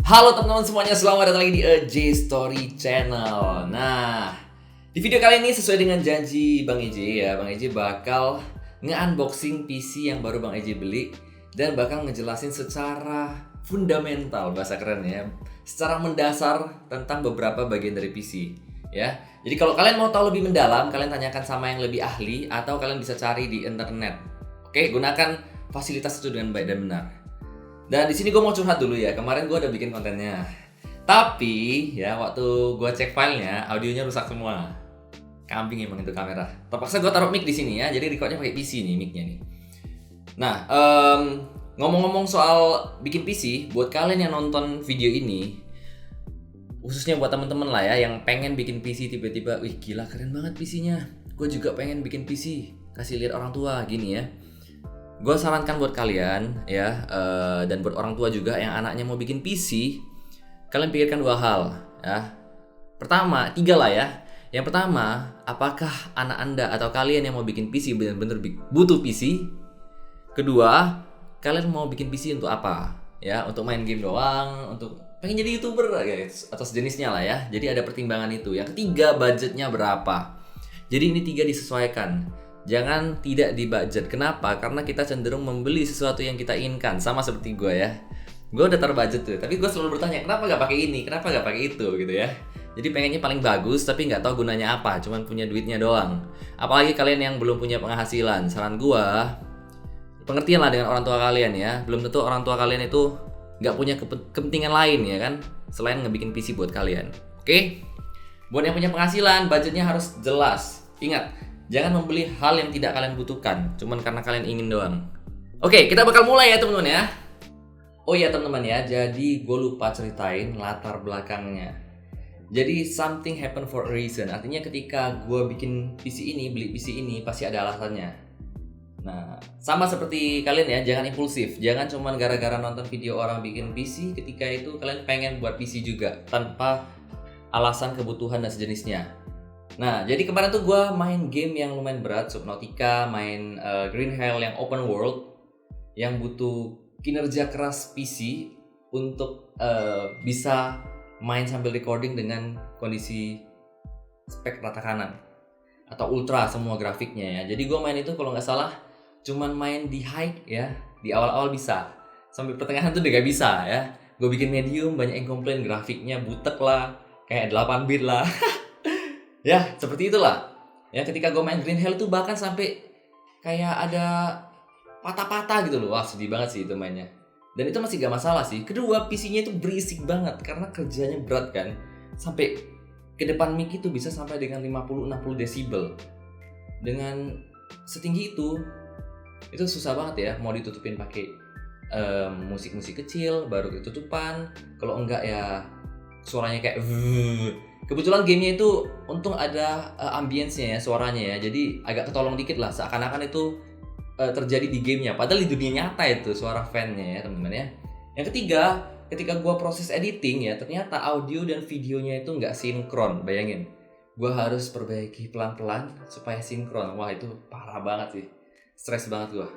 Halo teman-teman semuanya, selamat datang lagi di AJ Story Channel. Nah, di video kali ini sesuai dengan janji Bang EJ ya, Bang EJ bakal nge-unboxing PC yang baru Bang EJ beli dan bakal ngejelasin secara fundamental, bahasa keren ya, secara mendasar tentang beberapa bagian dari PC ya. Jadi kalau kalian mau tahu lebih mendalam, kalian tanyakan sama yang lebih ahli atau kalian bisa cari di internet. Oke, gunakan fasilitas itu dengan baik dan benar. Dan di sini gue mau curhat dulu ya. Kemarin gue udah bikin kontennya. Tapi ya waktu gue cek filenya, audionya rusak semua. Kambing emang itu kamera. Terpaksa gue taruh mic di sini ya. Jadi recordnya pakai PC nih mic-nya nih. Nah, ngomong-ngomong soal bikin PC, buat kalian yang nonton video ini, khususnya buat temen-temen lah ya yang pengen bikin PC tiba-tiba, wih gila keren banget PC-nya. Gue juga pengen bikin PC. Kasih lihat orang tua gini ya. Gue sarankan buat kalian ya, dan buat orang tua juga yang anaknya mau bikin PC, kalian pikirkan dua hal ya. Pertama, tiga lah ya. Yang pertama, apakah anak anda atau kalian yang mau bikin PC benar-benar butuh PC? Kedua, kalian mau bikin PC untuk apa? Ya, untuk main game doang, untuk pengen jadi YouTuber guys, atau sejenisnya lah ya. Jadi ada pertimbangan itu. Yang ketiga, budgetnya berapa? Jadi ini tiga disesuaikan. Jangan tidak di budget. Kenapa? Karena kita cenderung membeli sesuatu yang kita inginkan. Sama seperti gue ya. Gue udah taruh budget tuh. Tapi gue selalu bertanya, kenapa gak pakai ini? Kenapa gak pakai itu? Gitu ya. Jadi pengennya paling bagus, tapi gak tahu gunanya apa. Cuman punya duitnya doang. Apalagi kalian yang belum punya penghasilan. Saran gue, pengertian lah dengan orang tua kalian ya. Belum tentu orang tua kalian itu gak punya kepentingan lain ya kan, selain ngebikin PC buat kalian. Oke? Buat yang punya penghasilan, budgetnya harus jelas. Ingat, jangan membeli hal yang tidak kalian butuhkan cuman karena kalian ingin doang. Oke, kita bakal mulai ya teman-teman ya. Oh iya teman-teman ya, jadi gue lupa ceritain latar belakangnya. Jadi something happen for a reason. Artinya ketika gue bikin PC ini, beli PC ini, pasti ada alasannya. Nah, sama seperti kalian ya, jangan impulsif. Jangan cuman gara-gara nonton video orang bikin PC, ketika itu kalian pengen buat PC juga tanpa alasan kebutuhan dan sejenisnya. Nah, jadi kemarin tuh gue main game yang lumayan berat, Subnautica, main Green Hell yang open world, yang butuh kinerja keras PC untuk bisa main sambil recording dengan kondisi spek rata kanan atau ultra semua grafiknya ya. Jadi gue main itu kalau nggak salah cuman main di high ya, di awal-awal bisa, sampai pertengahan tuh udah gak bisa ya. Gue bikin medium, banyak yang komplain grafiknya butek lah, kayak 8 bit lah. Ya, seperti itulah. Ya, ketika gue main Green Hell tuh bahkan sampai kayak ada patah-patah gitu loh. Wah, sedih banget sih itu mainnya. Dan itu masih gak masalah sih. Kedua, PC-nya itu berisik banget karena kerjanya berat kan. Sampai ke depan mic itu bisa sampai dengan 50-60 desibel. Dengan setinggi itu susah banget ya. Mau ditutupin pakai musik-musik kecil, baru ketutupan. Kalau enggak ya suaranya kayak kebetulan gamenya itu untung ada ambience-nya ya, suaranya ya. Jadi agak ketolong dikit lah, seakan-akan itu terjadi di gamenya. Padahal di dunia nyata itu suara fan-nya ya teman-teman ya. Yang ketiga, ketika gua proses editing ya, ternyata audio dan videonya itu nggak sinkron. Bayangin, gua harus perbaiki pelan-pelan supaya sinkron. Wah itu parah banget sih, stres banget gua.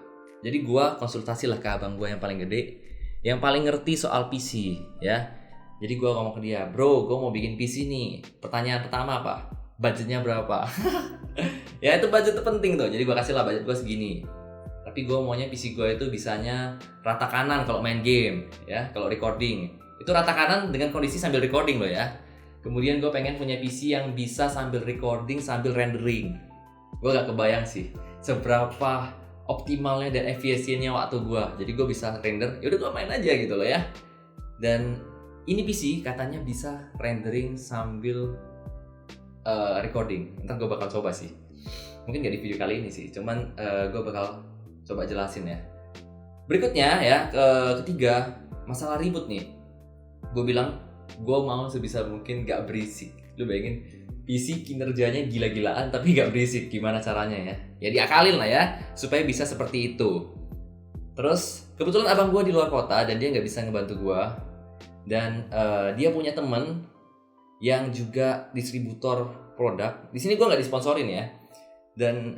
Jadi gua konsultasi lah ke abang gua yang paling gede, yang paling ngerti soal PC ya. Jadi gue ngomong ke dia, bro, gue mau bikin PC nih. Pertanyaan pertama apa? Budgetnya berapa? Ya itu budget penting tuh. Jadi gue kasih lah budget gue segini. Tapi gue maunya PC gue itu bisanya rata kanan kalau main game, ya. Kalau recording itu rata kanan dengan kondisi sambil recording loh ya. Kemudian gue pengen punya PC yang bisa sambil recording sambil rendering. Gue gak kebayang sih seberapa optimalnya dan efisiennya waktu gue. Jadi gue bisa render, yaudah gue main aja gitu loh ya. Dan ini PC katanya bisa rendering sambil recording. Ntar gue bakal coba sih. Mungkin gak di video kali ini sih, cuman gue bakal coba jelasin ya. Berikutnya ya, ketiga, masalah ribut nih. Gue bilang, gue mau sebisa mungkin gak berisik. Lu bayangin, PC kinerjanya gila-gilaan tapi gak berisik. Gimana caranya ya? Ya diakalin lah ya, supaya bisa seperti itu. Terus, kebetulan abang gue di luar kota dan dia gak bisa ngebantu gue. Dan dia punya temen yang juga distributor produk. Di sini gue nggak disponsorin ya. Dan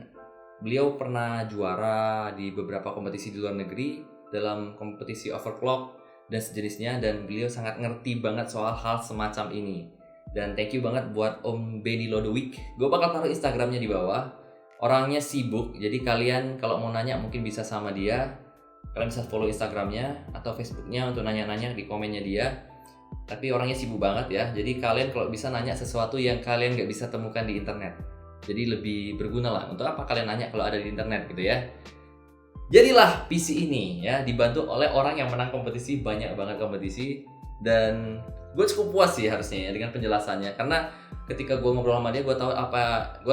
beliau pernah juara di beberapa kompetisi di luar negeri dalam kompetisi overclock dan sejenisnya, dan beliau sangat ngerti banget soal hal semacam ini. Dan thank you banget buat Om Benny Lodewijk. Gue bakal taruh Instagramnya di bawah. Orangnya sibuk, jadi kalian kalau mau nanya mungkin bisa sama dia. Kalian bisa follow Instagramnya atau Facebooknya untuk nanya-nanya di komennya dia. Tapi orangnya sibuk banget ya. Jadi kalian kalau bisa nanya sesuatu yang kalian gak bisa temukan di internet. Jadi lebih berguna lah. Untuk apa kalian nanya kalau ada di internet gitu ya. Jadilah PC ini ya, dibantu oleh orang yang menang kompetisi, banyak banget kompetisi. Dan gue cukup puas sih harusnya ya dengan penjelasannya, karena ketika gue ngobrol sama dia, gue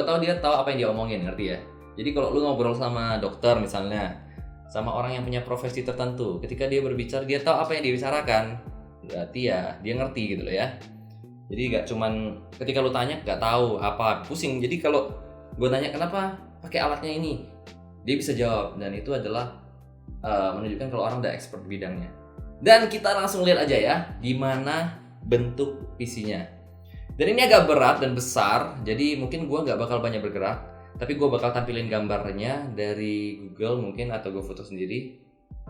tahu dia tahu apa yang dia omongin, ngerti ya. Jadi kalau lu ngobrol sama dokter misalnya, sama orang yang punya profesi tertentu, ketika dia berbicara dia tahu apa yang dia bicarakan, berarti ya dia ngerti gitu loh ya. Jadi gak cuman ketika lu tanya gak tahu apa, pusing. Jadi kalau gue tanya kenapa pakai alatnya ini, dia bisa jawab, dan itu adalah menunjukkan kalau orang udah expert di bidangnya. Dan kita langsung lihat aja ya gimana bentuk PC-nya. Dan ini agak berat dan besar, jadi mungkin gue gak bakal banyak bergerak, tapi gue bakal tampilin gambarnya dari Google mungkin, atau gue foto sendiri.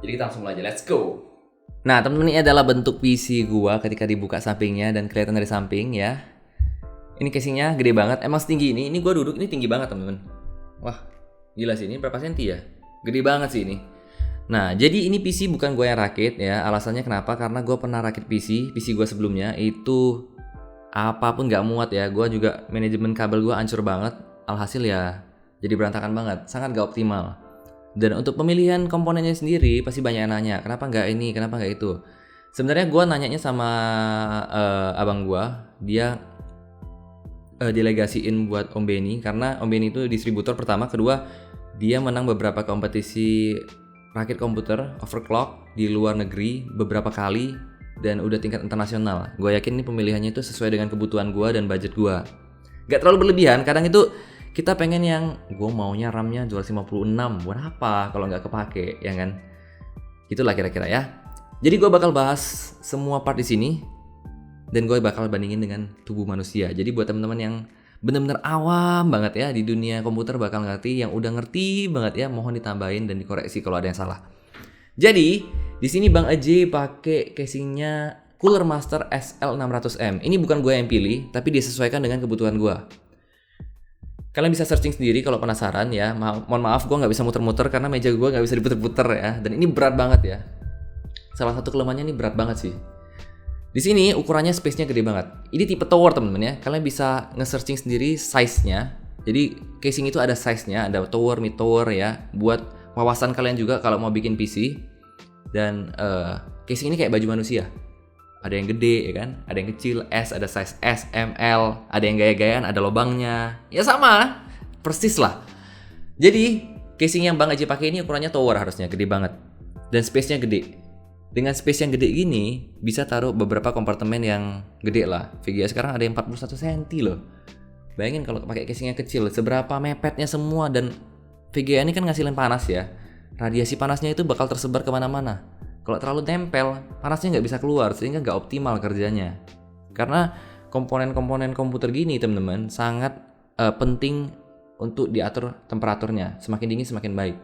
Jadi kita langsung mulai aja, let's go. Nah temen-temen, ini adalah bentuk PC gue ketika dibuka sampingnya dan kelihatan dari samping ya. Ini casingnya gede banget, emang setinggi ini gue duduk ini tinggi banget temen-temen. Wah gila sih, ini berapa senti ya? Gede banget sih ini. Nah, jadi ini PC bukan gue yang rakit ya. Alasannya kenapa? Karena gue pernah rakit PC gue sebelumnya itu apapun gak muat ya. Gue juga manajemen kabel gue hancur banget. Alhasil ya jadi berantakan banget, sangat gak optimal. Dan untuk pemilihan komponennya sendiri pasti banyak yang nanya, kenapa gak ini, kenapa gak itu. Sebenarnya gue nanyanya sama abang gue, dia delegasiin buat Om Benny, karena Om Benny itu distributor pertama, kedua dia menang beberapa kompetisi rakit komputer overclock di luar negeri beberapa kali dan udah tingkat internasional. Gue yakin ini pemilihannya itu sesuai dengan kebutuhan gue dan budget gue. Gak terlalu berlebihan, kadang itu kita pengen yang gue maunya RAM-nya 256, buat apa kalau nggak kepake, ya kan? Itulah kira-kira ya. Jadi gue bakal bahas semua part di sini dan gue bakal bandingin dengan tubuh manusia. Jadi buat teman-teman yang benar-benar awam banget ya di dunia komputer bakal ngerti, yang udah ngerti banget ya mohon ditambahin dan dikoreksi kalau ada yang salah. Jadi di sini Bang Aj pakai casingnya Cooler Master SL600M. Ini bukan gue yang pilih, tapi disesuaikan dengan kebutuhan gue. Kalian bisa searching sendiri kalau penasaran ya. Mohon maaf gue nggak bisa muter-muter karena meja gue nggak bisa diputer-puter ya. Dan ini berat banget ya. Salah satu kelemahannya ini berat banget sih. Di sini ukurannya space-nya gede banget. Ini tipe tower teman-teman ya. Kalian bisa nge-searching sendiri size-nya. Jadi casing itu ada size-nya, ada tower, mid tower ya. Buat wawasan kalian juga kalau mau bikin PC. Dan casing ini kayak baju manusia. Ada yang gede ya kan, ada yang kecil, S, ada size S, M, L, ada yang gaya-gayaan, ada lubangnya. Ya sama, persis lah. Jadi casing yang Bang Aj pakai ini ukurannya tower harusnya, gede banget. Dan space-nya gede. Dengan space yang gede gini, bisa taruh beberapa kompartemen yang gede lah. VGA sekarang ada yang 41 cm loh. Bayangin kalau pakai casing yang kecil, seberapa mepetnya semua. Dan VGA ini kan ngasilin panas ya. Radiasi panasnya itu bakal tersebar kemana-mana. Kalau terlalu tempel, panasnya nggak bisa keluar, sehingga nggak optimal kerjanya. Karena komponen-komponen komputer gini teman-teman, sangat penting untuk diatur temperaturnya. Semakin dingin semakin baik.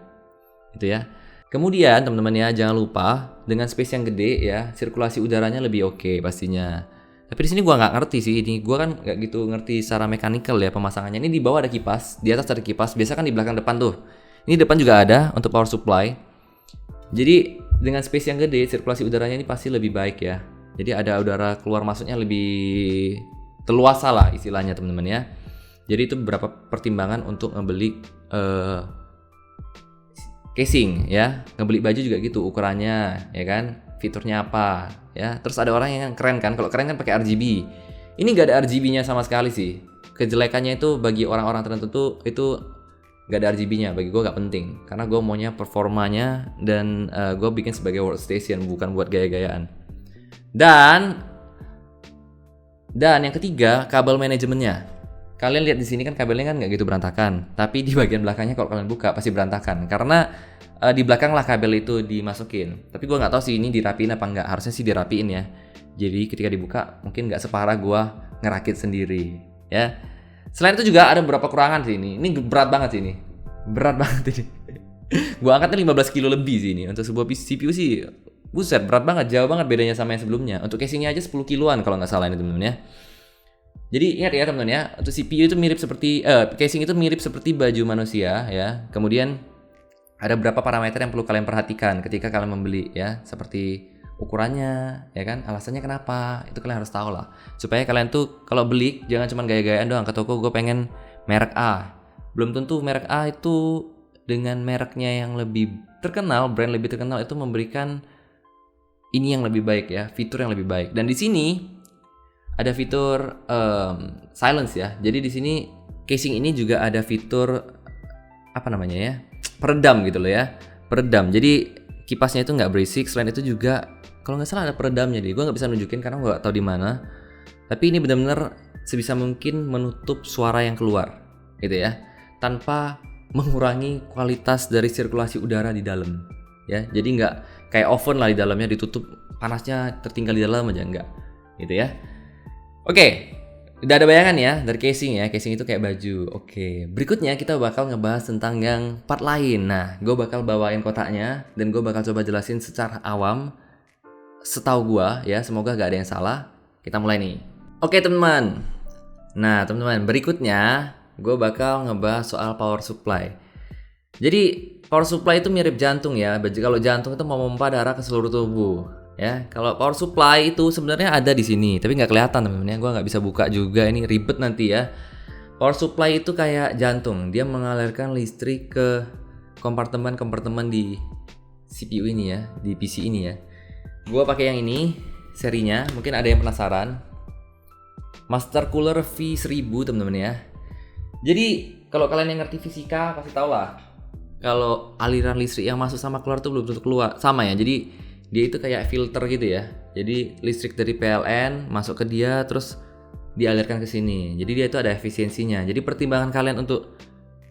Gitu ya. Kemudian teman-teman ya, jangan lupa dengan space yang gede ya, sirkulasi udaranya lebih oke pastinya. Tapi di sini gua nggak ngerti sih ini, gua kan nggak gitu ngerti secara mechanical ya pemasangannya. Ini di bawah ada kipas, di atas ada kipas. Biasa kan di belakang depan tuh. Ini depan juga ada untuk power supply. Jadi dengan space yang gede, sirkulasi udaranya ini pasti lebih baik ya. Jadi ada udara keluar masuknya lebih teluasa lah istilahnya teman-teman ya. Jadi itu beberapa pertimbangan untuk ngebeli casing ya, ngebeli baju juga gitu ukurannya ya kan, fiturnya apa ya. Terus ada orang yang keren kan, kalau keren kan pakai RGB. Ini nggak ada RGB-nya sama sekali sih. Kejelekannya itu bagi orang-orang tertentu itu nggak ada RGB-nya, bagi gue nggak penting karena gue maunya performanya dan gue bikin sebagai workstation bukan buat gaya-gayaan. Dan yang ketiga, kabel manajemennya. Kalian lihat di sini kan kabelnya kan nggak gitu berantakan, tapi di bagian belakangnya kalau kalian buka pasti berantakan karena di belakang lah kabel itu dimasukin. Tapi gue nggak tahu sih ini dirapiin apa nggak, harusnya sih dirapiin ya. Jadi ketika dibuka mungkin nggak separah gue ngerakit sendiri ya. Selain itu juga ada beberapa kekurangan sih ini berat banget sih ini, berat banget ini. Gue angkatnya 15 kilo lebih sih ini, untuk sebuah CPU sih Buset, berat banget, jauh banget bedanya sama yang sebelumnya. Untuk casingnya aja 10 kiloan kalau nggak salah ini teman-teman ya. Jadi ingat ya teman-teman ya, untuk CPU itu mirip seperti casing itu mirip seperti baju manusia ya. Kemudian ada beberapa parameter yang perlu kalian perhatikan ketika kalian membeli ya, seperti ukurannya ya kan, alasannya kenapa, itu kalian harus tahu lah. Supaya kalian tuh kalau beli jangan cuma gaya-gayaan doang ke toko, gue pengen merek A. Belum tentu merek A itu dengan mereknya yang lebih terkenal, brand lebih terkenal itu memberikan ini yang lebih baik ya, fitur yang lebih baik. Dan di sini ada fitur silence ya. Jadi di sini casing ini juga ada fitur apa namanya ya, peredam gitu loh ya, peredam. Jadi kipasnya itu nggak berisik. Selain itu juga kalau nggak salah ada peredamnya deh. Gue nggak bisa nunjukin karena gue nggak tahu di mana. Tapi ini benar-benar sebisa mungkin menutup suara yang keluar, gitu ya, tanpa mengurangi kualitas dari sirkulasi udara di dalam. Ya, jadi nggak kayak oven lah di dalamnya ditutup, panasnya tertinggal di dalam aja, nggak, gitu ya. Oke. Udah ada bayangan ya dari casing ya, casing itu kayak baju. Oke, berikutnya kita bakal ngebahas tentang yang part lain. Nah, gue bakal bawain kotaknya dan gue bakal coba jelasin secara awam, setahu gue ya, semoga gak ada yang salah. Kita mulai nih. Oke teman-teman. Nah teman-teman, berikutnya gue bakal ngebahas soal power supply. Jadi power supply itu mirip jantung ya. Kalau jantung itu memompa darah ke seluruh tubuh. Ya, kalau power supply itu sebenarnya ada di sini, tapi nggak kelihatan teman-teman ya. Gue nggak bisa buka juga, ini ribet nanti ya. Power supply itu kayak jantung, dia mengalirkan listrik ke kompartemen-kompartemen di CPU ini ya, di PC ini ya. Gue pakai yang ini serinya, mungkin ada yang penasaran. Master Cooler V1000 teman-teman ya. Jadi kalau kalian yang ngerti fisika pasti tau lah, kalau aliran listrik yang masuk sama keluar tuh belum tentu keluar sama ya. Jadi dia itu kayak filter gitu ya. Jadi listrik dari PLN masuk ke dia terus dialirkan ke sini. Jadi dia itu ada efisiensinya. Jadi pertimbangan kalian untuk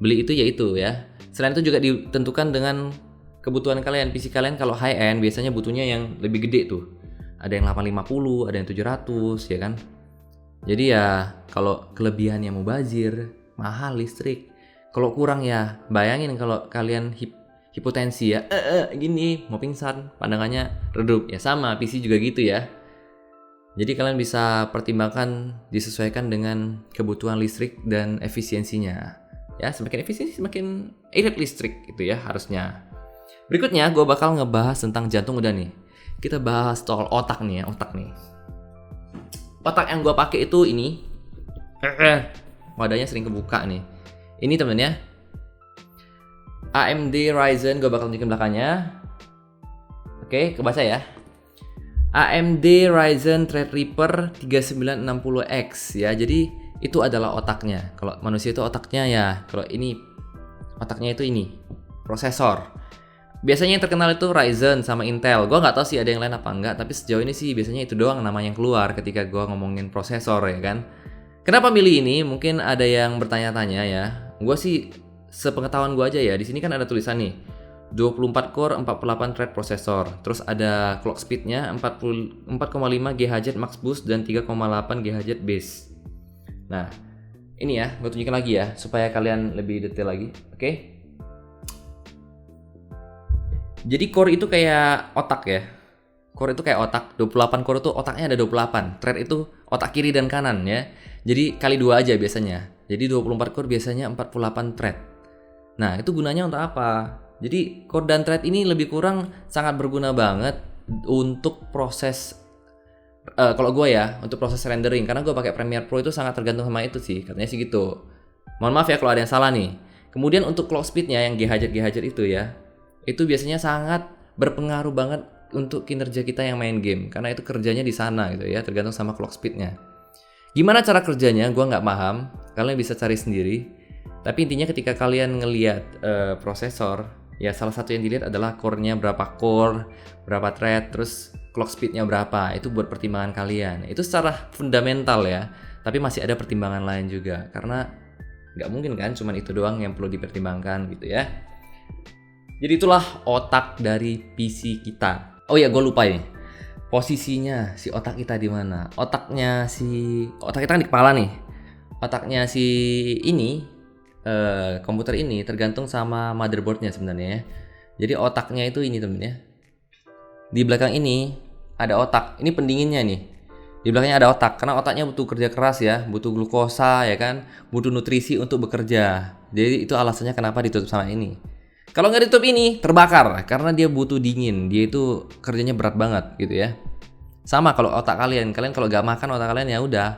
beli itu yaitu ya. Selain itu juga ditentukan dengan kebutuhan kalian. PC kalian kalau high end biasanya butuhnya yang lebih gede tuh. Ada yang 850, ada yang 700 ya kan. Jadi ya kalau kelebihannya mubazir, mahal listrik. Kalau kurang ya bayangin kalau kalian hipotensi ya, gini mau pingsan, pandangannya redup ya, sama PC juga gitu ya. Jadi kalian bisa pertimbangkan disesuaikan dengan kebutuhan listrik dan efisiensinya ya. Semakin efisiensi semakin irit listrik gitu ya harusnya. Berikutnya gue bakal ngebahas tentang jantung udah nih. Kita bahas soal otak nih ya, otak nih. Otak yang gue pakai itu ini, wadahnya sering kebuka nih. Ini temen ya, AMD Ryzen, gue bakal tunjukin belakangnya. Oke, kebaca ya. AMD Ryzen Threadripper 3960X ya. Jadi itu adalah otaknya. Kalau manusia itu otaknya ya, kalau ini otaknya itu ini prosesor. Biasanya yang terkenal itu Ryzen sama Intel. Gue nggak tahu sih ada yang lain apa enggak, tapi sejauh ini sih biasanya itu doang nama yang keluar ketika gue ngomongin prosesor ya kan. Kenapa milih ini? Mungkin ada yang bertanya-tanya ya. Gue sih sepengetahuan gue aja ya, di sini kan ada tulisan nih 24 core 48 thread prosesor, terus ada clock speednya 4,5 GHz max boost dan 3,8 GHz base. Nah ini ya, gue tunjukin lagi ya supaya kalian lebih detail lagi. Oke. Jadi core itu kayak otak ya. Core itu kayak otak, 28 core itu otaknya ada 28. Thread itu otak kiri dan kanan ya. Jadi kali 2 aja biasanya. Jadi 24 core biasanya 48 thread. Nah, itu gunanya untuk apa? Jadi core dan thread ini lebih kurang sangat berguna banget untuk proses kalau gue ya, untuk proses rendering, karena gue pakai Premiere Pro itu sangat tergantung sama itu sih, katanya sih gitu. Mohon maaf ya kalau ada yang salah nih. Kemudian untuk clock speednya yang GHz itu ya, itu biasanya sangat berpengaruh banget untuk kinerja kita yang main game, karena itu kerjanya di sana gitu ya, tergantung sama clock speednya. Gimana cara kerjanya? Gue nggak paham. Kalian bisa cari sendiri. Tapi intinya ketika kalian ngelihat prosesor, ya salah satu yang dilihat adalah core-nya berapa core, berapa thread, terus clock speed-nya berapa. Itu buat pertimbangan kalian. Itu secara fundamental ya. Tapi masih ada pertimbangan lain juga. Karena nggak mungkin kan cuman itu doang yang perlu dipertimbangkan gitu ya. Jadi itulah otak dari PC kita. Oh ya, gue lupa nih. Posisinya si otak kita di mana? Otak kita kan di kepala nih. Otaknya si ini komputer ini tergantung sama motherboardnya sebenarnya ya. Jadi otaknya itu ini temen ya. Di belakang ini ada otak. Ini pendinginnya nih. Di belakangnya ada otak, karena otaknya butuh kerja keras ya, butuh glukosa ya kan, butuh nutrisi untuk bekerja. Jadi itu alasannya kenapa ditutup sama ini. Kalau nggak ditutup ini, terbakar, karena dia butuh dingin. Dia itu kerjanya berat banget gitu ya. Sama kalau otak kalian kalau nggak makan otak kalian ya udah,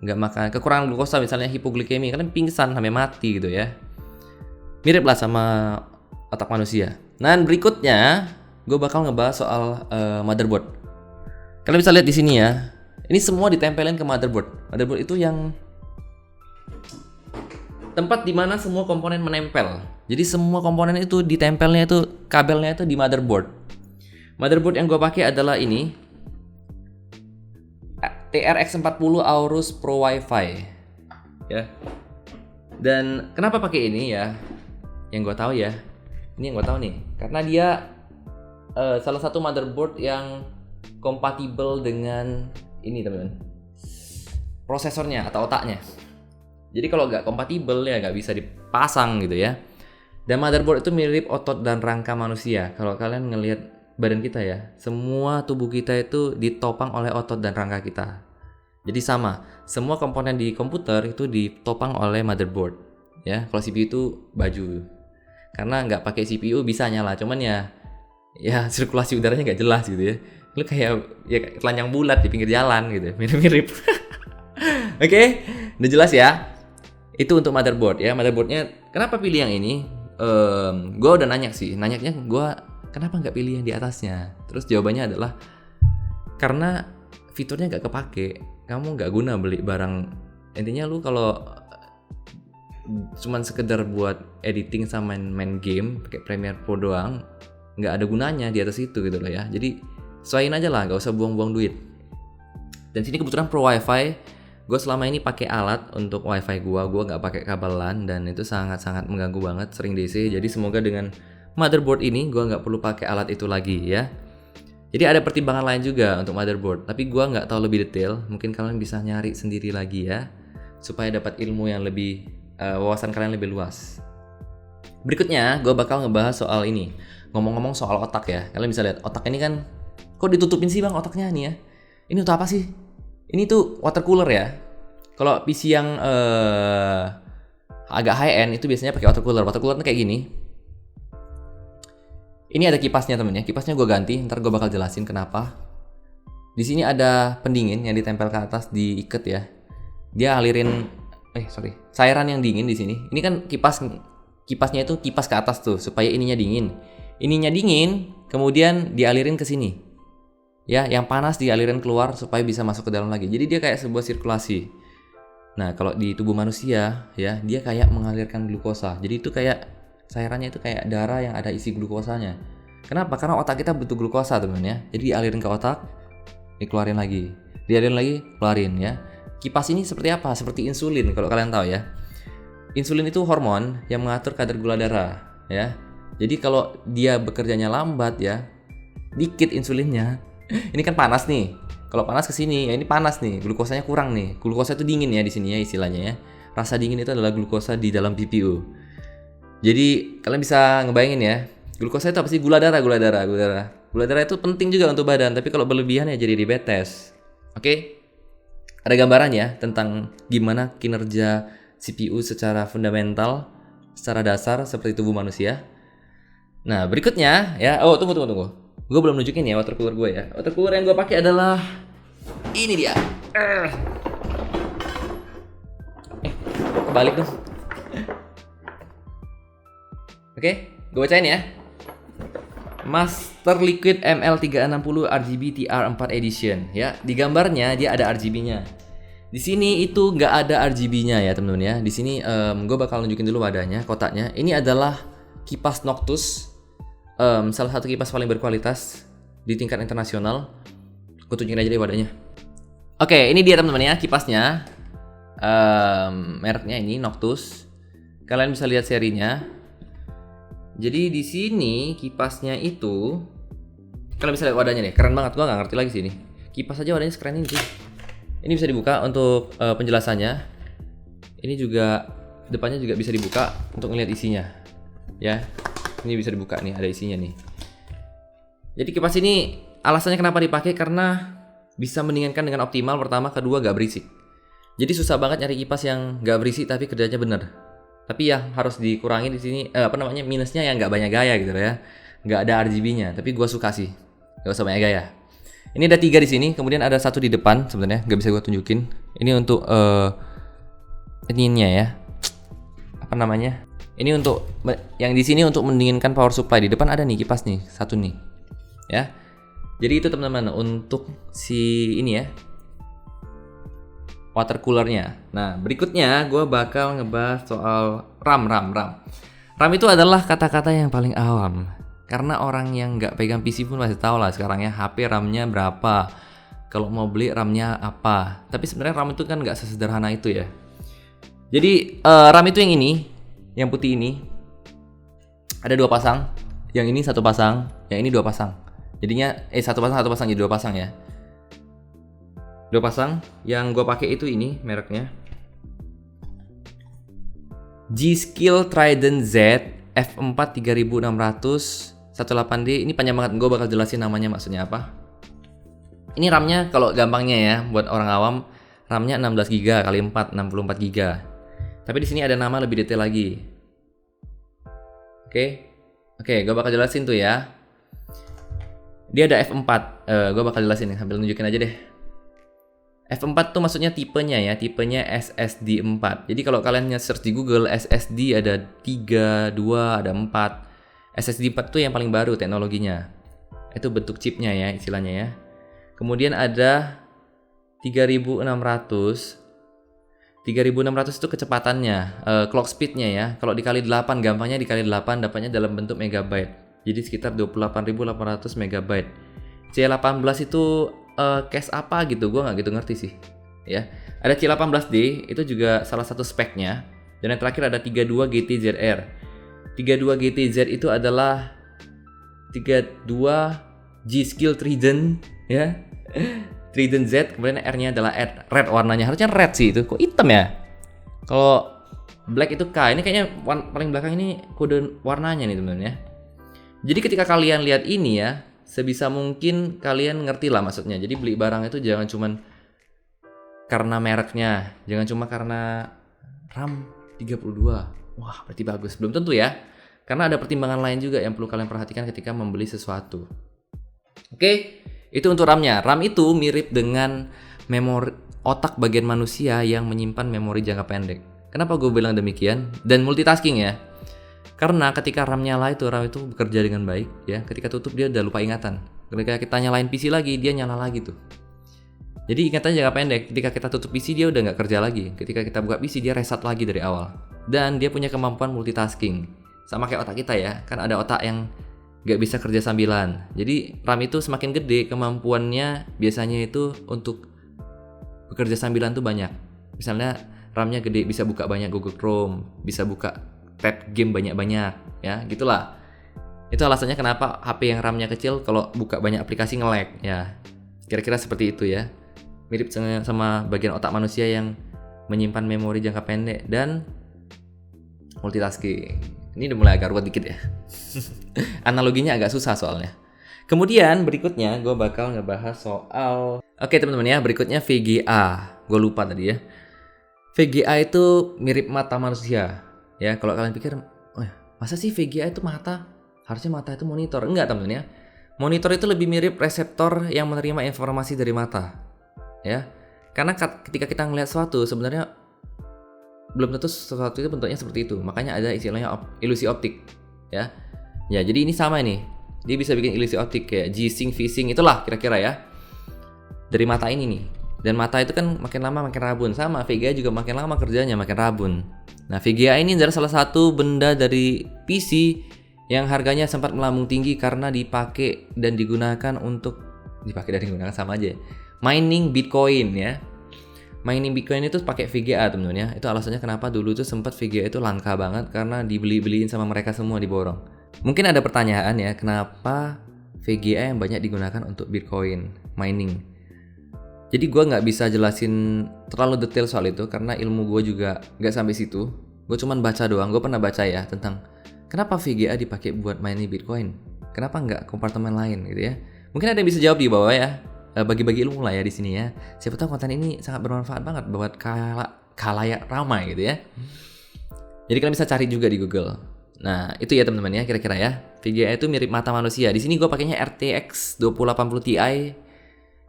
nggak makan, kekurangan glukosa misalnya hipoglikemi, kalian pingsan sampai mati gitu ya. Mirip lah sama otak manusia. Nah berikutnya, gue bakal ngebahas soal motherboard. Kalian bisa lihat di sini ya. Ini semua ditempelin ke motherboard. Motherboard itu yang tempat dimana semua komponen menempel. Jadi semua komponen itu ditempelnya itu, kabelnya itu di motherboard. Motherboard yang gue pakai adalah ini, TRX40 Aorus Pro Wi-Fi. Ya. Dan kenapa pakai ini ya? Yang gue tahu ya. Ini yang gue tahu nih, karena dia salah satu motherboard yang kompatibel dengan ini teman-teman, prosesornya atau otaknya. Jadi kalau nggak kompatibel ya nggak bisa dipasang gitu ya. Dan motherboard itu mirip otot dan rangka manusia. Kalau kalian ngelihat badan kita ya, semua tubuh kita itu ditopang oleh otot dan rangka kita. Jadi sama, semua komponen di komputer itu ditopang oleh motherboard. Ya, kalau CPU itu baju. Karena nggak pakai CPU bisa nyala, cuman ya sirkulasi udaranya nggak jelas gitu ya. Lu kayak ya telanjang bulat di pinggir jalan gitu, mirip-mirip. Oke, udah jelas ya. Itu untuk motherboard ya. Motherboardnya kenapa pilih yang ini? Gue udah nanyanya gue kenapa nggak pilih yang di atasnya? Terus jawabannya adalah karena fiturnya nggak kepake. Kamu nggak guna beli barang. Intinya lu kalau cuman sekedar buat editing sama main game pakai Premiere Pro doang, nggak ada gunanya di atas itu gitu loh ya. Jadi sesuaiin aja lah, gak usah buang-buang duit. Dan sini kebetulan Pro Wi-Fi, gue selama ini pakai alat untuk Wi-Fi gue nggak pakai kabel LAN, dan itu sangat-sangat mengganggu banget, sering DC. Jadi semoga dengan motherboard ini gue nggak perlu pakai alat itu lagi ya. Jadi ada pertimbangan lain juga untuk motherboard, tapi gue nggak tahu lebih detail. Mungkin kalian bisa nyari sendiri lagi ya, supaya dapat ilmu yang lebih wawasan kalian lebih luas. Berikutnya gue bakal ngebahas soal ini. Ngomong-ngomong soal otak ya, kalian bisa lihat otak ini kan. Kok ditutupin sih bang otaknya nih ya? Ini untuk apa sih? Ini tuh water cooler ya. Kalau PC yang agak high end itu biasanya pakai water cooler. Water cooler kayak gini. Ini ada kipasnya temen ya. Kipasnya gue ganti. Ntar gue bakal jelasin kenapa. Di sini ada pendingin yang ditempel ke atas, diikat ya. Dia alirin cairan yang dingin di sini. Ini kan kipasnya itu kipas ke atas tuh supaya ininya dingin. Ininya dingin, kemudian dialirin ke sini. Ya, yang panas dialirin keluar supaya bisa masuk ke dalam lagi. Jadi dia kayak sebuah sirkulasi. Nah, kalau di tubuh manusia ya, dia kayak mengalirkan glukosa. Jadi itu kayak cairannya itu kayak darah yang ada isi glukosanya. Kenapa? Karena otak kita butuh glukosa, teman ya. Jadi dialirin ke otak, dikeluarin lagi. Dialirin lagi, keluarin ya. Kipas ini seperti apa? Seperti insulin kalau kalian tahu ya. Insulin itu hormon yang mengatur kadar gula darah ya. Jadi kalau dia bekerjanya lambat ya, dikit insulinnya. Ini kan panas nih. Kalau panas ke sini, ya ini panas nih, glukosanya kurang nih. Glukosa itu dingin ya di sini ya istilahnya ya. Rasa dingin itu adalah glukosa di dalam CPU. Jadi kalian bisa ngebayangin ya, glukosa itu apa sih? Gula darah. Gula darah itu penting juga untuk badan, tapi kalau berlebihan ya jadi diabetes. Oke? Ada gambaran ya tentang gimana kinerja CPU secara fundamental, secara dasar seperti tubuh manusia. Nah, berikutnya ya, tunggu. Gue belum nunjukin ya water cooler gue ya. Water cooler yang gue pakai adalah ini dia. Kebalik dong. Oke, gue bacain ya. Master Liquid ML360 RGB TR4 Edition ya. Di gambarnya dia ada RGB-nya. Di sini itu nggak ada RGB-nya ya teman-teman ya. Di sini gue bakal nunjukin dulu wadahnya, kotaknya. Ini adalah kipas Noctus. Salah satu kipas paling berkualitas di tingkat internasional. Gue tunjukin aja deh wadahnya. Oke, ini dia teman-teman ya kipasnya. Mereknya ini Noctus. Kalian bisa lihat serinya. Jadi di sini kipasnya itu, kalian bisa lihat wadahnya nih. Keren banget, gue nggak ngerti lagi sih ini. Kipas aja wadahnya sekeren ini sih. Ini bisa dibuka untuk penjelasannya. Ini juga depannya juga bisa dibuka untuk ngeliat isinya. Ya. Ini bisa dibuka nih, ada isinya nih. Jadi kipas ini alasannya kenapa dipakai karena bisa mendinginkan dengan optimal. Pertama, kedua gak berisik. Jadi susah banget nyari kipas yang gak berisik tapi kerjanya bener. Tapi yang harus dikurangi di sini minusnya yang nggak banyak gaya gitu ya, nggak ada RGB-nya. Tapi gue suka sih, nggak usah banyak gaya. Ini ada 3 di sini, kemudian ada 1 di depan sebenarnya, nggak bisa gue tunjukin. Ini untuk ininya ya, apa namanya? Ini untuk yang di sini untuk mendinginkan power supply. Di depan ada nih kipas nih, 1 nih, ya. Jadi itu teman-teman untuk si ini ya, water coolernya. Nah, berikutnya gue bakal ngebahas soal RAM. RAM itu adalah kata-kata yang paling awam. Karena orang yang nggak pegang PC pun pasti tahu lah sekarang ya, HP RAM-nya berapa. Kalau mau beli RAM-nya apa. Tapi sebenarnya RAM itu kan nggak sesederhana itu ya. Jadi RAM itu yang ini, yang putih ini. Ada 2 pasang. Yang ini 1 pasang, yang ini 2 pasang. Jadinya 1 pasang jadi 2 pasang ya. 2 pasang, yang gue pakai itu ini mereknya G-Skill Trident Z F4 3600 18D. Ini panjang banget, gue bakal jelasin namanya maksudnya apa. Ini RAM-nya kalau gampangnya ya buat orang awam, RAM-nya 16GB x 4 64GB. Tapi di sini ada nama lebih detail lagi. Oke, gue bakal jelasin tuh ya. Dia ada F4, gue bakal jelasin nih sambil nunjukin aja deh. F4 tuh maksudnya tipenya ya, tipenya SSD 4. Jadi kalau kalian search di Google, SSD ada 3, 2, ada 4. SSD 4 tuh yang paling baru teknologinya. Itu bentuk chipnya ya, istilahnya ya. Kemudian ada 3600. 3600 itu kecepatannya, clock speednya ya. Kalau dikali 8, gampangnya dikali 8 dapatnya dalam bentuk megabyte. Jadi sekitar 28.800 megabyte. C18 itu case apa gitu, gue nggak gitu ngerti sih ya. Ada C18D, itu juga salah satu speknya. Dan yang terakhir ada 32 GTZR. 32 GTZ itu adalah 32 G-Skill Trident ya. Trident Z, kemudian R-nya adalah red, warnanya harusnya red sih, itu kok hitam ya. Kalau black itu K. Ini kayaknya paling belakang ini kode warnanya nih teman-teman ya. Jadi ketika kalian lihat ini ya, sebisa mungkin kalian ngerti lah maksudnya. Jadi beli barang itu jangan cuman karena mereknya, jangan cuma karena RAM 32. Wah, berarti bagus. Belum tentu ya. Karena ada pertimbangan lain juga yang perlu kalian perhatikan ketika membeli sesuatu. Oke, itu untuk RAM-nya. RAM itu mirip dengan memori otak bagian manusia yang menyimpan memori jangka pendek. Kenapa gue bilang demikian? Dan multitasking ya. Karena ketika RAM nyala RAM itu bekerja dengan baik ya. Ketika tutup dia udah lupa ingatan. Ketika kita nyalain PC lagi, dia nyala lagi tuh. Jadi ingatannya jangka pendek. Ketika kita tutup PC dia udah nggak kerja lagi. Ketika kita buka PC dia reset lagi dari awal. Dan dia punya kemampuan multitasking. Sama kayak otak kita ya. Kan ada otak yang nggak bisa kerja sambilan. Jadi RAM itu semakin gede, kemampuannya biasanya itu untuk bekerja sambilan tuh banyak. Misalnya RAM-nya gede, bisa buka banyak Google Chrome, bisa buka tab game banyak-banyak ya, gitulah. Itu alasannya kenapa HP yang RAM-nya kecil kalau buka banyak aplikasi nge-lag ya. Kira-kira seperti itu ya. Mirip sama bagian otak manusia yang menyimpan memori jangka pendek dan multitasking. Ini udah mulai agak ruwet dikit ya. Analoginya agak susah soalnya. Kemudian berikutnya gue bakal ngebahas soal, oke teman-teman ya, berikutnya VGA. Gue lupa tadi ya. VGA itu mirip mata manusia. Ya, kalau kalian pikir, masa sih VGA itu mata? Harusnya mata itu monitor. Enggak, teman-teman ya. Monitor itu lebih mirip reseptor yang menerima informasi dari mata. Ya. Karena ketika kita ngelihat sesuatu, sebenarnya belum tentu sesuatu itu bentuknya seperti itu. Makanya ada istilahnya ilusi optik. Ya. Ya, jadi ini sama nih. Dia bisa bikin ilusi optik kayak G-Sync, V-Sync, itulah kira-kira ya. Dari mata ini nih. Dan mata itu kan makin lama makin rabun. Sama, VGA juga makin lama kerjanya makin rabun. Nah, VGA ini adalah salah satu benda dari PC yang harganya sempat melambung tinggi karena dipakai dan digunakan sama aja. Mining Bitcoin ya. Mining Bitcoin itu pakai VGA teman-teman ya. Itu alasannya kenapa dulu tuh sempat VGA itu langka banget karena dibeli-beliin sama mereka semua, diborong. Mungkin ada pertanyaan ya, kenapa VGA yang banyak digunakan untuk Bitcoin mining? Jadi gue nggak bisa jelasin terlalu detail soal itu karena ilmu gue juga nggak sampai situ. Gue cuman baca doang. Gue pernah baca ya tentang kenapa VGA dipakai buat mining Bitcoin. Kenapa nggak kompartemen lain gitu ya? Mungkin ada yang bisa jawab di bawah ya. Bagi-bagi ilmu lah ya di sini ya. Siapa tahu konten ini sangat bermanfaat banget buat khalayak ramai gitu ya. Jadi kalian bisa cari juga di Google. Nah, itu ya teman-teman ya kira-kira ya. VGA itu mirip mata manusia. Di sini gue pakainya RTX 2080 Ti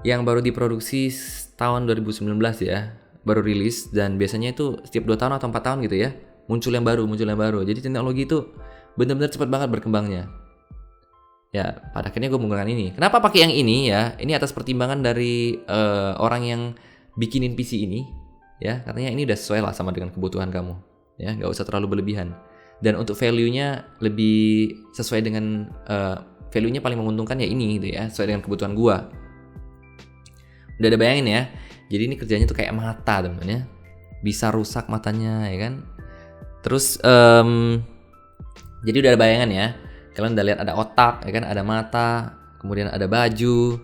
yang baru diproduksi tahun 2019 ya. Baru rilis dan biasanya itu setiap 2 tahun atau 4 tahun gitu ya. Muncul yang baru. Jadi teknologi itu benar-benar cepat banget berkembangnya. Ya, pada akhirnya gue menggunakan ini. Kenapa pakai yang ini ya? Ini atas pertimbangan dari orang yang bikinin PC ini, ya. Katanya ini udah sesuai lah sama dengan kebutuhan kamu, ya. Nggak usah terlalu berlebihan. Dan untuk value-nya lebih sesuai dengan value-nya paling menguntungkan ya ini, gitu ya, sesuai dengan kebutuhan gue. Udah ada bayangin ya. Jadi ini kerjanya tuh kayak mata, teman-teman ya. Bisa rusak matanya, ya kan? Terus, jadi udah ada bayangan ya. Kalian udah lihat ada otak, ya kan, ada mata, kemudian ada baju,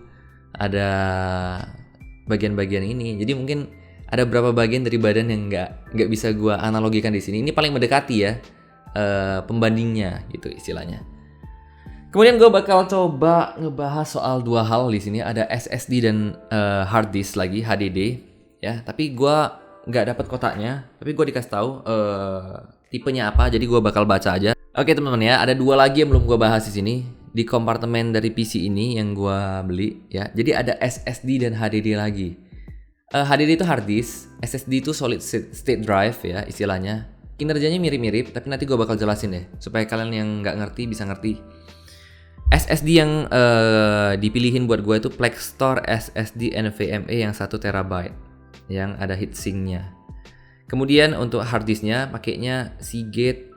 ada bagian-bagian ini. Jadi mungkin ada beberapa bagian dari badan yang nggak bisa gua analogikan di sini. Ini paling mendekati ya pembandingnya gitu istilahnya. Kemudian gue bakal coba ngebahas soal 2 hal di sini. Ada SSD dan hard disk lagi HDD ya. Tapi gue nggak dapat kotaknya. Tapi gue dikasih tahu tipenya apa. Jadi gue bakal baca aja. Oke teman-teman ya, ada 2 lagi yang belum gue bahas di sini di kompartemen dari PC ini yang gue beli ya. Jadi ada SSD dan HDD lagi. HDD itu hard disk, SSD itu solid state drive ya istilahnya. Kinerjanya mirip-mirip, tapi nanti gue bakal jelasin deh supaya kalian yang nggak ngerti bisa ngerti. SSD yang dipilihin buat gue itu Plextor SSD NVMe yang 1 TB yang ada heatsinknya. Kemudian untuk hard disknya pakainya Seagate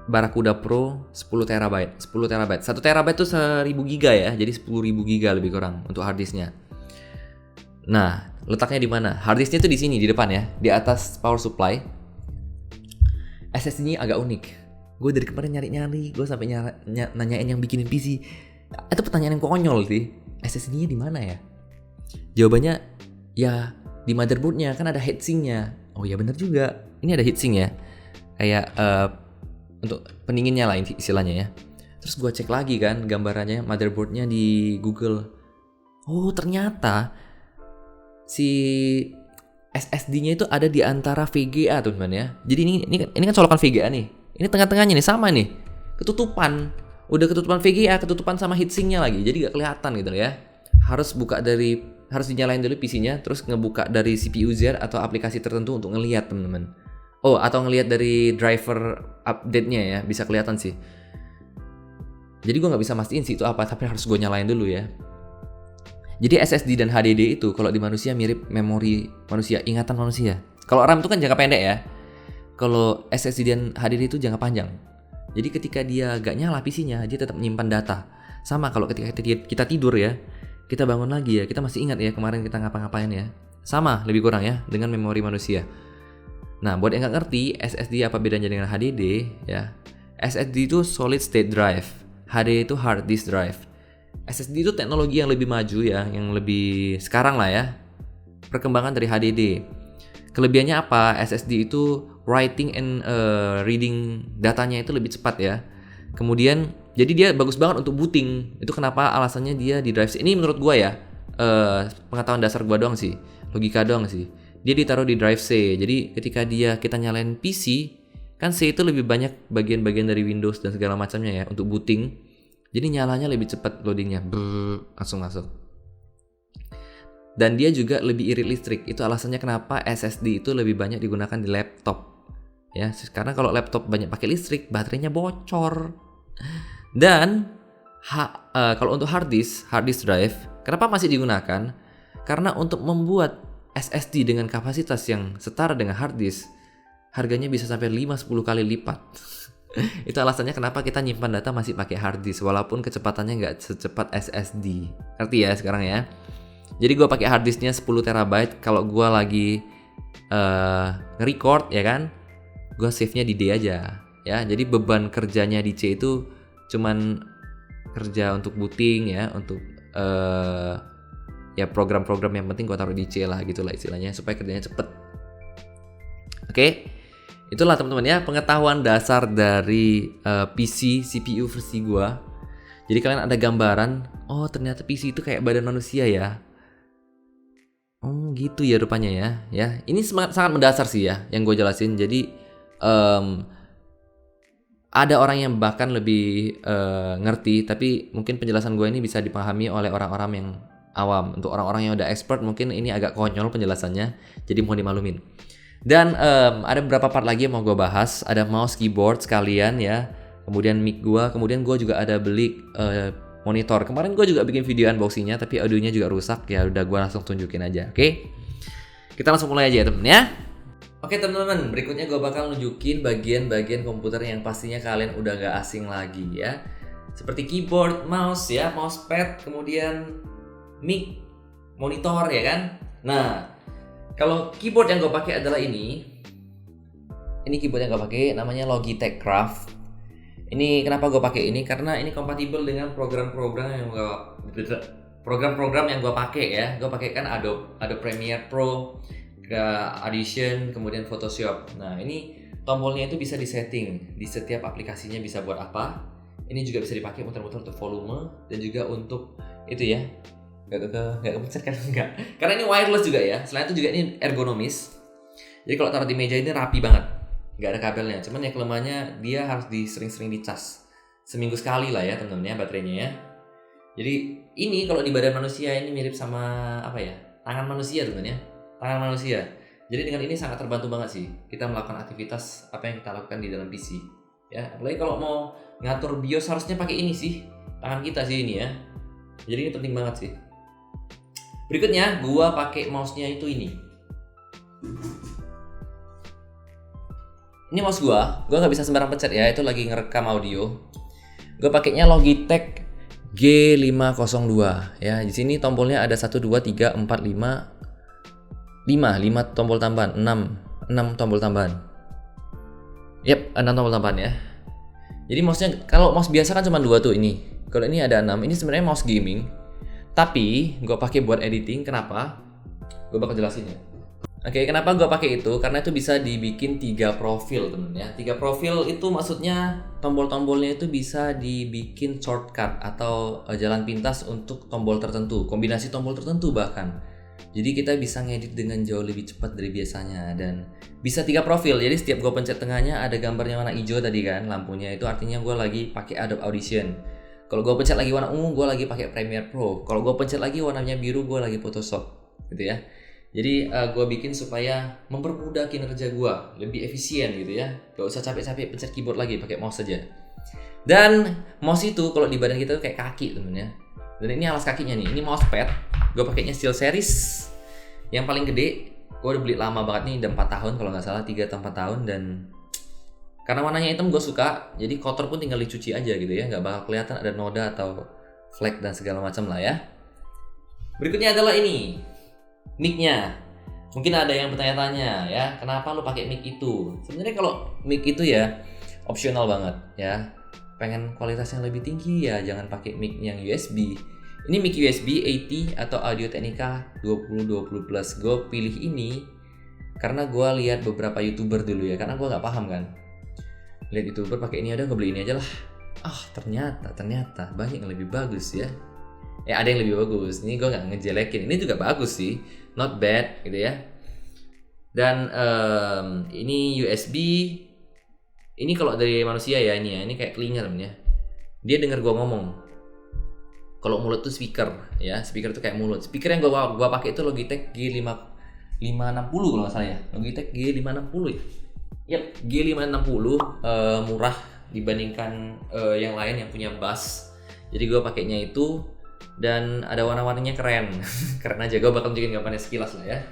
Barracuda Pro 10 TB. 1 TB itu 1000 GB ya. Jadi 10.000 GB lebih kurang untuk hard disknya. Nah, letaknya di mana? Hard disknya itu di sini di depan ya, di atas power supply. SSD-nya agak unik. Gue dari kemarin nyari-nyari, gue sampai nanyain yang bikinin PC. Itu pertanyaan yang konyol sih. SSD-nya di mana ya? Jawabannya ya di motherboard-nya, kan ada heatsink-nya. Oh ya benar juga. Ini ada heatsink ya. Kayak untuk pendinginnya lah istilahnya ya. Terus gue cek lagi kan gambarannya motherboardnya di Google. Oh ternyata si SSD-nya itu ada di antara VGA teman-teman ya. Jadi ini kan colokan VGA nih. Ini tengah-tengahnya nih sama nih. Ketutupan. Udah ketutupan VGA, ketutupan sama heatsink-nya lagi. Jadi gak kelihatan gitu ya. Harus dinyalain dulu PC-nya, terus ngebuka dari CPU Z atau aplikasi tertentu untuk ngelihat teman-teman. Oh, atau ngelihat dari driver update-nya ya, bisa kelihatan sih. Jadi gue nggak bisa mastiin sih itu apa, tapi harus gue nyalain dulu ya. Jadi SSD dan HDD itu kalau di manusia mirip memori manusia, ingatan manusia. Kalau RAM itu kan jangka pendek ya. Kalau SSD dan HDD itu jangka panjang. Jadi ketika dia gak nyala PC-nya, dia tetap menyimpan data. Sama kalau ketika kita tidur ya, kita bangun lagi ya, kita masih ingat ya kemarin kita ngapa-ngapain ya. Sama lebih kurang ya dengan memori manusia. Nah, buat yang nggak ngerti SSD apa bedanya dengan HDD ya. SSD itu solid state drive, HDD itu hard disk drive. SSD itu teknologi yang lebih maju ya, yang lebih sekarang lah ya. Perkembangan dari HDD. Kelebihannya apa? SSD itu writing and reading datanya itu lebih cepat ya. Kemudian jadi dia bagus banget untuk booting. Itu kenapa alasannya dia di drive C. Ini menurut gua ya, pengetahuan dasar gua doang sih, logika doang sih. Dia ditaruh di drive C. Jadi ketika kita nyalain PC, kan C itu lebih banyak bagian-bagian dari Windows dan segala macamnya ya untuk booting. Jadi nyalanya lebih cepat loadingnya, langsung masuk. Dan dia juga lebih irit listrik. Itu alasannya kenapa SSD itu lebih banyak digunakan di laptop. Ya, karena kalau laptop banyak pakai listrik, baterainya bocor. Dan kalau untuk hard disk drive, kenapa masih digunakan? Karena untuk membuat SSD dengan kapasitas yang setara dengan hard disk, harganya bisa sampai 5-10 kali lipat. Itu alasannya kenapa kita nyimpan data masih pakai hard disk walaupun kecepatannya nggak secepat SSD. Ngerti ya sekarang ya? Jadi gue pakai hard disknya 10 TB. Kalau gue lagi nge-record ya kan, gue save-nya di D aja ya. Jadi beban kerjanya di C itu cuman kerja untuk booting ya, untuk ya program-program yang penting gue taruh di C lah gitulah istilahnya supaya kerjanya cepet. Oke, itulah teman-teman ya pengetahuan dasar dari PC CPU versi gue. Jadi kalian ada gambaran, oh ternyata PC itu kayak badan manusia ya. Oh gitu ya rupanya ya. Ya, ini sangat mendasar sih ya yang gue jelasin. Jadi ada orang yang bahkan lebih ngerti, tapi mungkin penjelasan gue ini bisa dipahami oleh orang-orang yang awam. Untuk orang-orang yang udah expert mungkin ini agak konyol penjelasannya, jadi mohon dimaklumin. Dan ada beberapa part lagi yang mau gue bahas. Ada mouse, keyboard sekalian ya. Kemudian mic gue, kemudian gue juga ada beli monitor. Kemarin gue juga bikin video unboxingnya, tapi audionya juga rusak. Ya udah gue langsung tunjukin aja, oke? Kita langsung mulai aja ya temen ya. Oke teman-teman, berikutnya gue bakal nunjukin bagian-bagian komputer yang pastinya kalian udah gak asing lagi ya. Seperti keyboard, mouse ya, mousepad, kemudian mic, monitor ya kan. Nah, kalau keyboard yang gue pakai adalah ini keyboard yang gue pakai namanya Logitech Craft. Ini kenapa gue pakai ini? Karena ini kompatibel dengan program-program yang gue pakai ya. Gue pakai kan Adobe Premiere Pro, Audition, kemudian Photoshop. Nah ini tombolnya itu bisa disetting di setiap aplikasinya bisa buat apa. Ini juga bisa dipakai muter-muter untuk volume dan juga untuk itu ya. Gak kepencet kan? Enggak. Karena ini wireless juga ya. Selain itu juga ini ergonomis. Jadi kalau taruh di meja ini rapi banget. Gak ada kabelnya. Cuman ya kelemahannya dia harus sering-sering dicas. Seminggu sekali lah ya temen-temen ya baterainya ya. Jadi ini kalau di badan manusia ini mirip sama apa ya? Tangan manusia temen ya. Tangan manusia. Jadi dengan ini sangat terbantu banget sih. Kita melakukan aktivitas apa yang kita lakukan di dalam PC. Ya, apalagi kalau mau ngatur BIOS harusnya pakai ini sih. Tangan kita sih ini ya. Jadi ini penting banget sih. Berikutnya, gua pakai mouse-nya itu ini. Ini mouse gua nggak bisa sembarang pencet ya, itu lagi ngerekam audio. Gua pakainya Logitech G502 ya. Di sini tombolnya ada 1 2 3 4 5 tombol tambahan, 6 tombol tambahan. Yap, 6 tombol tambahan ya. Jadi mouse-nya kalau mouse biasa kan cuma 2 tuh ini. Kalau ini ada 6. Ini sebenarnya mouse gaming. Tapi gue pakai buat editing. Kenapa? Gue bakal jelasin ya. Oke, kenapa gue pakai itu? Karena itu bisa dibikin 3 profil, temen ya. 3 profil itu maksudnya tombol-tombolnya itu bisa dibikin shortcut atau jalan pintas untuk tombol tertentu, kombinasi tombol tertentu bahkan. Jadi kita bisa ngedit dengan jauh lebih cepat dari biasanya dan bisa 3 profil. Jadi setiap gue pencet tengahnya ada gambarnya warna hijau tadi kan, lampunya itu artinya gue lagi pakai Adobe Audition. Kalau gue pencet lagi warna ungu, gue lagi pakai Premiere Pro. Kalau gue pencet lagi warnanya biru, gue lagi Photoshop, gitu ya. Jadi gue bikin supaya mempermudah kinerja gue, lebih efisien gitu ya. Gak usah capek-capek pencet keyboard lagi, pakai mouse saja. Dan mouse itu kalau di badan kita tuh kayak kaki temen ya. Dan ini alas kakinya nih, ini mousepad. Gue pakainya SteelSeries yang paling gede. Gue udah beli lama banget nih, udah 4 tahun kalau nggak salah, 3 atau 4 tahun. Dan karena warnanya hitam gue suka, jadi kotor pun tinggal dicuci aja gitu ya, nggak bakal kelihatan ada noda atau flek dan segala macam lah ya. Berikutnya adalah ini, mic-nya. Mungkin ada yang bertanya-tanya ya, kenapa lu pakai mic itu? Sebenarnya kalau mic itu ya opsional banget ya. Pengen kualitas yang lebih tinggi ya jangan pakai mic yang USB. Ini mic USB 80 atau Audio Technica 2020 Plus. Gue pilih ini karena gue lihat beberapa YouTuber dulu ya, karena gue nggak paham kan. Lihat YouTuber pakai ini, ada gue beli ini aja lah. Ternyata banyak yang lebih bagus ya. Ada yang lebih bagus. Ini gue nggak ngejelekin. Ini juga bagus sih, not bad gitu ya. Dan ini USB. Ini kalau dari manusia ya ini ya. Ini kayak telinga temen ya. Dia dengar gue ngomong. Kalau mulut tuh speaker ya. Speaker tuh kayak mulut. Speaker yang gue pakai itu Logitech G560 kalau nggak salah ya. Logitech G560 ya. Yap, G560 murah dibandingkan yang lain yang punya bass. Jadi gue pakainya itu dan ada warna-warnanya keren. Keren aja, gue bakal tunjukin gambarnya sekilas lah ya.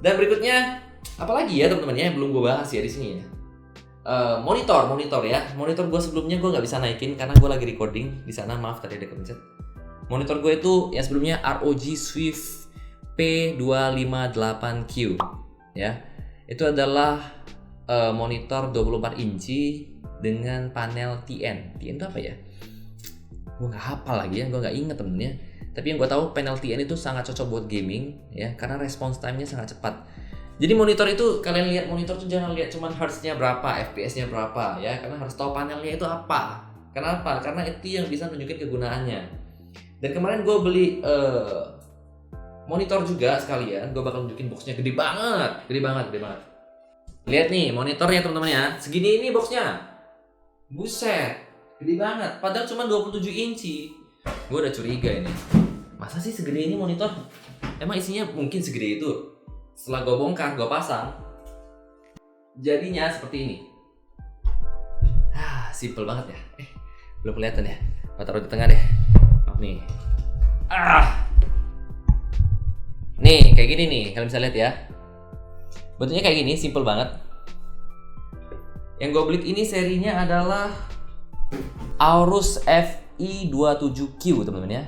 Dan berikutnya apalagi ya teman-teman ya, belum gue bahas ya di sini ya. Monitor ya. Monitor gue sebelumnya gue nggak bisa naikin karena gue lagi recording di sana, maaf tadi ada kepencet. Monitor gue itu yang sebelumnya ROG Swift P258Q ya. Itu adalah monitor 24 inci dengan panel TN. TN itu apa ya? Gue nggak hafal lagi ya, gue nggak inget temennya. Tapi yang gue tahu panel TN itu sangat cocok buat gaming ya, karena response time-nya sangat cepat. Jadi monitor itu, kalian lihat monitor tuh jangan lihat cuman hertz-nya berapa, FPS-nya berapa ya, karena harus tahu panelnya itu apa. Kenapa? Karena itu yang bisa nunjukin kegunaannya. Dan kemarin gue beli monitor juga sekalian. Gue bakal nunjukin boxnya gede banget. Lihat nih monitornya teman-teman ya. Segini ini boxnya. Buset, gede banget. Padahal cuma 27 inci. Gue udah curiga ini. Masa sih segede ini monitor? Emang isinya mungkin segede itu? Setelah gue bongkar, gue pasang, jadinya seperti ini. Simple banget ya. Belum kelihatan ya. Gue taruh di tengah deh. Nih. Nih, kayak gini nih. Kalian bisa lihat ya. Bentuknya kayak gini, simple banget. Yang gue beli ini serinya adalah Aorus FI27Q, teman-teman ya.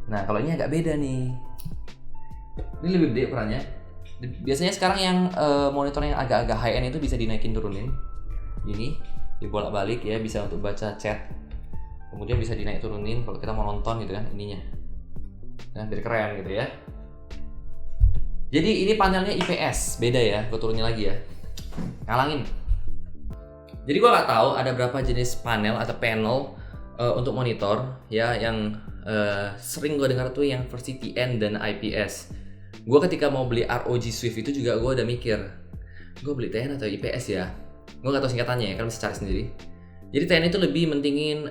Nah, kalau ini agak beda nih. Ini lebih gede ukurannya. Biasanya sekarang yang monitor yang agak-agak high end itu bisa dinaikin turunin. Ini dibolak-balik ya, bisa untuk baca chat. Kemudian bisa dinaik turunin kalau kita mau nonton gitu kan ininya. Nah, biar keren gitu ya. Jadi ini panelnya IPS, beda ya. Gue turunin lagi ya. Ngalangin. Jadi gue nggak tahu ada berapa jenis panel atau panel untuk monitor ya yang sering gue dengar tuh yang versi TN dan IPS. Gue ketika mau beli ROG Swift itu juga gue udah mikir, gue beli TN atau IPS ya. Gue nggak tahu singkatannya ya, kalian bisa cari sendiri. Jadi TN itu lebih mentingin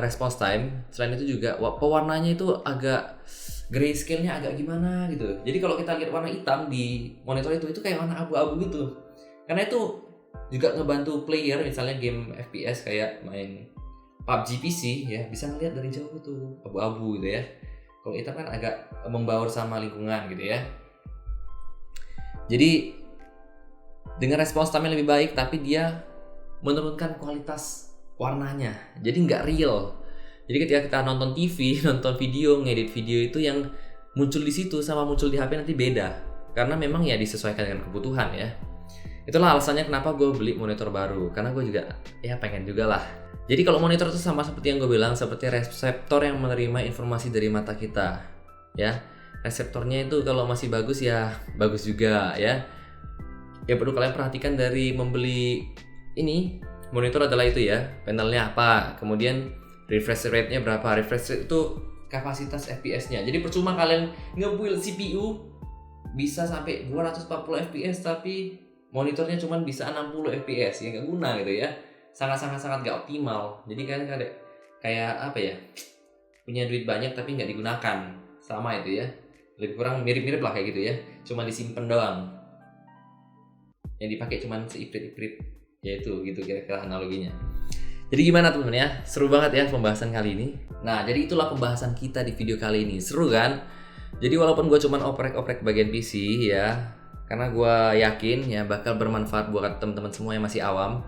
response time. Selain itu juga pewarnanya itu agak grayscale-nya agak gimana gitu. Jadi kalau kita lihat warna hitam di monitor itu kayak warna abu-abu gitu. Karena itu juga ngebantu player misalnya game FPS kayak main PUBG PC ya, bisa ngeliat dari jauh tuh abu-abu gitu ya. Kalau hitam kan agak membaur sama lingkungan gitu ya. Jadi dengan response time lebih baik, tapi dia menurunkan kualitas warnanya. Jadi nggak real. Jadi ketika kita nonton TV, nonton video, ngedit video itu yang muncul di situ sama muncul di HP nanti beda. Karena memang ya disesuaikan dengan kebutuhan ya. Itulah alasannya kenapa gue beli monitor baru. Karena gue juga ya pengen juga lah. Jadi kalau monitor itu sama seperti yang gue bilang, seperti reseptor yang menerima informasi dari mata kita. Ya, reseptornya itu kalau masih bagus ya bagus juga ya. Yang perlu kalian perhatikan dari membeli ini monitor adalah itu ya, panelnya apa, kemudian refresh rate-nya berapa. Refresh rate itu kapasitas FPS-nya. Jadi percuma kalian nge-build CPU bisa sampai 240 FPS tapi monitornya cuma bisa 60 FPS, ya nggak guna gitu ya. Sangat nggak optimal. Jadi kan kayak apa ya, punya duit banyak tapi nggak digunakan, sama itu ya. Lebih kurang mirip-mirip lah kayak gitu ya, cuma disimpan doang. Yang dipakai cuma seiprit-iprit, ya itu gitu kira-kira analoginya. Jadi gimana teman-teman ya, seru banget ya pembahasan kali ini. Nah jadi itulah pembahasan kita di video kali ini, seru kan? Jadi walaupun gue cuma oprek-oprek bagian PC ya, karena gue yakin ya bakal bermanfaat buat teman-teman semua yang masih awam.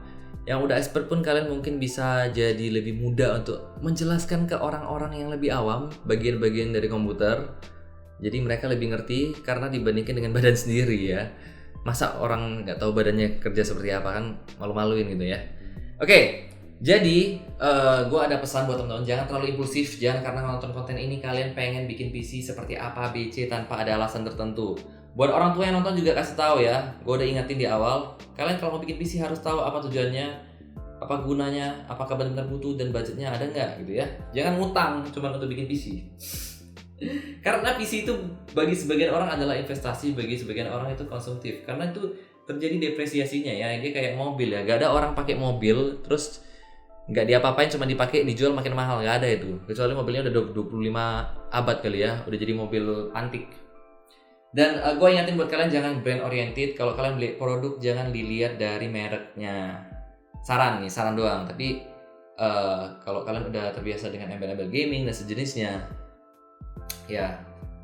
Yang udah expert pun kalian mungkin bisa jadi lebih mudah untuk menjelaskan ke orang-orang yang lebih awam bagian-bagian dari komputer. Jadi mereka lebih ngerti karena dibandingkan dengan badan sendiri ya. Masa orang nggak tahu badannya kerja seperti apa, kan malu-maluin gitu ya. Oke, jadi gue ada pesan buat teman-teman, jangan terlalu impulsif. Jangan karena nonton konten ini kalian pengen bikin PC seperti apa BC tanpa ada alasan tertentu. Buat orang tua yang nonton juga kasih tahu ya, gue udah ingatin di awal, kalian kalau mau bikin PC harus tahu apa tujuannya, apa gunanya, apakah benar-benar butuh dan budgetnya ada nggak gitu ya. Jangan ngutang cuma untuk bikin PC. Karena PC itu bagi sebagian orang adalah investasi, bagi sebagian orang itu konsumtif. Karena itu terjadi depresiasinya ya, dia kayak mobil ya. Gak ada orang pakai mobil terus nggak diapa-apain, cuma dipakai dijual makin mahal, nggak ada itu. Kecuali mobilnya udah 25 abad kali ya, udah jadi mobil antik. Dan gue ingatin buat kalian jangan brand oriented. Kalau kalian beli produk jangan dilihat dari mereknya. Saran doang. Tapi kalau kalian udah terbiasa dengan embel-embel gaming dan sejenisnya, ya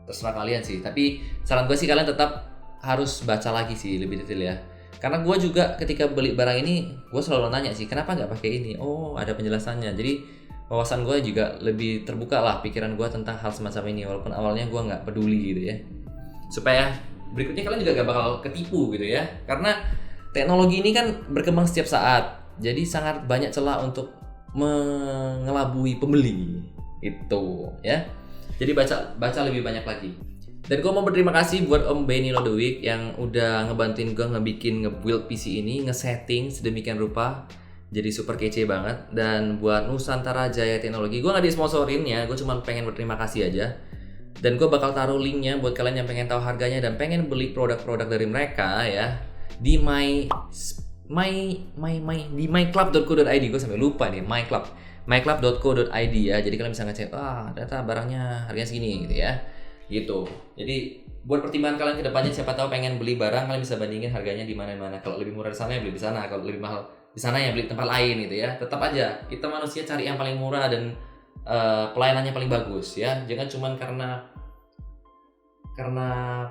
terserah kalian sih. Tapi saran gue sih kalian tetap harus baca lagi sih lebih detail ya. Karena gue juga ketika beli barang ini gue selalu nanya sih kenapa nggak pakai ini. Oh ada penjelasannya. Jadi wawasan gue juga lebih terbuka lah pikiran gue tentang hal semacam ini. Walaupun awalnya gue nggak peduli gitu ya. Supaya berikutnya kalian juga gak bakal ketipu gitu ya. Karena teknologi ini kan berkembang setiap saat. Jadi sangat banyak celah untuk mengelabui pembeli. Itu ya. Jadi baca lebih banyak lagi. Dan gue mau berterima kasih buat Om Benny Lodewijk yang udah ngebantuin gue ngebuild PC ini, ngesetting sedemikian rupa. Jadi super kece banget. Dan buat Nusantara Jaya Teknologi, gue nggak disponsorin ya, gue cuma pengen berterima kasih aja. Dan gue bakal taruh linknya buat kalian yang pengen tahu harganya dan pengen beli produk-produk dari mereka ya di myclub.co.id. Gue sampai lupa nih, myclub.co.id ya. Jadi kalian bisa ngecek, data barangnya harganya segini gitu ya. Gitu. Jadi buat pertimbangan kalian ke depannya, siapa tahu pengen beli barang, kalian bisa bandingin harganya di mana-mana. Kalau lebih murah di sana ya beli di sana, kalau lebih mahal di sana ya beli di tempat lain gitu ya. Tetap aja kita manusia cari yang paling murah dan pelayanannya paling bagus ya. Jangan cuman karena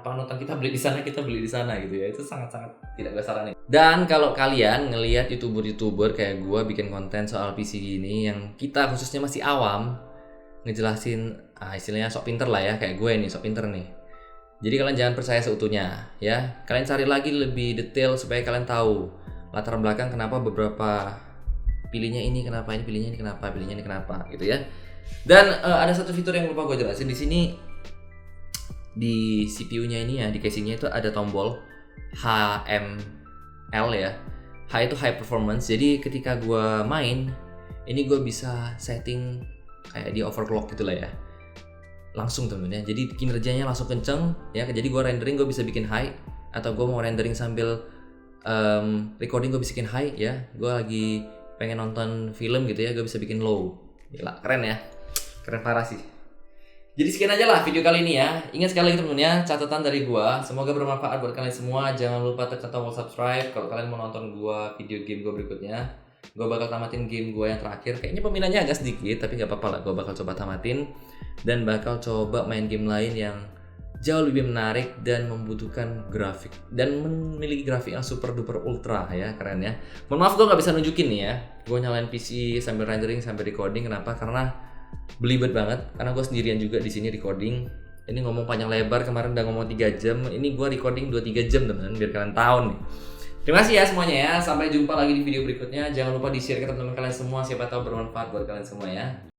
panutan kita beli di sana, kita beli di sana gitu ya. Itu sangat-sangat tidak gue saranin. Dan kalau kalian ngelihat YouTuber kayak gue bikin konten soal PC gini yang kita khususnya masih awam, ngejelasin istilahnya sok pinter lah ya, kayak gue nih sok pinter nih. Jadi kalian jangan percaya seutuhnya ya. Kalian cari lagi lebih detail supaya kalian tahu latar belakang kenapa beberapa pilihnya ini kenapa, ini pilihnya ini kenapa, pilihnya ini kenapa gitu ya. Dan ada satu fitur yang lupa gue jelasin di sini. Di CPU-nya ini ya, di casing-nya itu ada tombol HML ya. H itu high performance. Jadi ketika gue main, ini gue bisa setting kayak di overclock gitu lah ya. Langsung temen-temen ya. Jadi kinerjanya langsung kenceng ya. Jadi gue rendering gue bisa bikin high, atau gue mau rendering sambil recording gue bisa bikin high ya. Gue lagi pengen nonton film gitu ya, gue bisa bikin low. Gila, keren ya. Keren parah sih. Jadi sekian aja lah video kali ini ya. Ingat sekali lagi temen-temen ya, catatan dari gua, semoga bermanfaat buat kalian semua. Jangan lupa tekan tombol subscribe kalau kalian mau nonton gua video game gua berikutnya. Gua bakal tamatin game gua yang terakhir. Kayaknya peminatnya agak sedikit, tapi gak apa-apa lah, gua bakal coba tamatin. Dan bakal coba main game lain yang jauh lebih menarik dan membutuhkan grafik, dan memiliki grafik yang super duper ultra ya, keren ya. Mohon maaf gua gak bisa nunjukin nih ya. Gua nyalain PC sambil rendering sambil recording. Kenapa? Karena belibet banget, karena gue sendirian juga di sini recording. Ini ngomong panjang lebar, kemarin udah ngomong 3 jam. Ini gue recording 2-3 jam teman-teman, biar kalian tahu nih. Terima kasih ya semuanya ya. Sampai jumpa lagi di video berikutnya. Jangan lupa di-share ke teman-teman kalian semua, siapa tahu bermanfaat buat kalian semua ya.